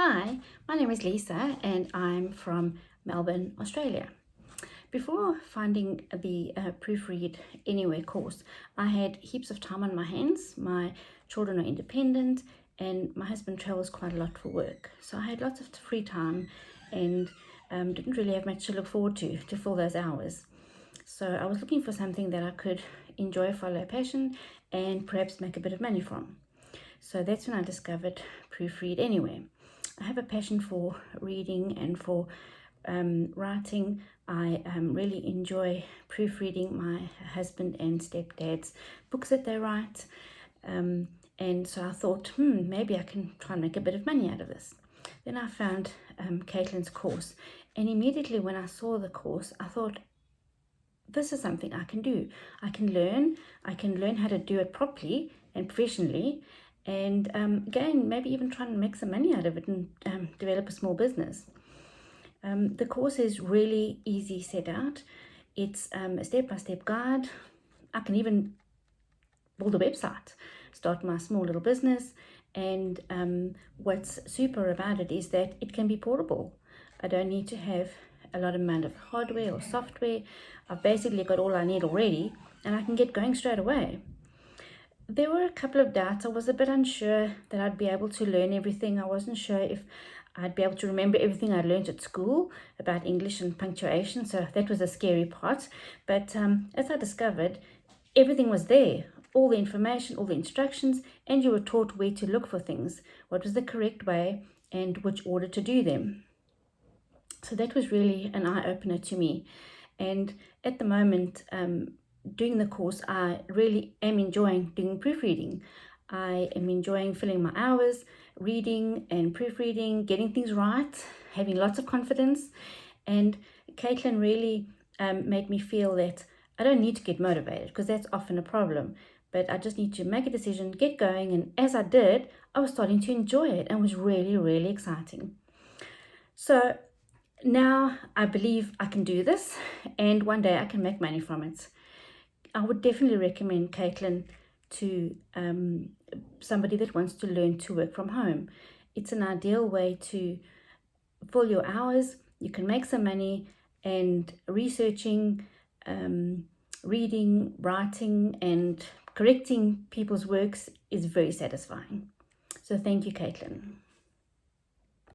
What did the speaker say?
Hi, my name is Lisa and I'm from Melbourne, Australia. Before finding the Proofread Anywhere course, I had heaps of time on my hands. My children are independent and my husband travels quite a lot for work. So I had lots of free time and didn't really have much to look forward to fill those hours. So I was looking for something that I could enjoy, follow a passion and perhaps make a bit of money from. So that's when I discovered Proofread Anywhere. I have a passion for reading and for writing. I really enjoy proofreading my husband and stepdad's books that they write. And so I thought, maybe I can try and make a bit of money out of this. Then I found Caitlin's course. And immediately when I saw the course, I thought, this is something I can do. I can learn how to do it properly and professionally. And again, maybe even try and make some money out of it and develop a small business. The course is really easy set out. It's a step-by-step guide. I can even build a website, start my small little business. And what's super about it is that it can be portable. I don't need to have a lot of amount of hardware or software. I've basically got all I need already and I can get going straight away. There were a couple of doubts. I was a bit unsure that I'd be able to learn everything. I wasn't sure if I'd be able to remember everything I learned at school about English and punctuation. So that was a scary part. But as I discovered, everything was there. All the information, all the instructions, and you were taught where to look for things, what was the correct way, and which order to do them. So that was really an eye-opener to me. And at the moment, doing the course, I really am enjoying doing proofreading. I am enjoying filling my hours, reading and proofreading, getting things right, having lots of confidence. And Caitlin really made me feel that I don't need to get motivated, because that's often a problem. But I just need to make a decision, get going. And as I did, I was starting to enjoy it and it was really, really exciting. So now I believe I can do this and one day I can make money from it. I would definitely recommend Caitlin to somebody that wants to learn to work from home. It's an ideal way to fill your hours. You can make some money, and researching, reading, writing and correcting people's works is very satisfying. So thank you, Caitlin.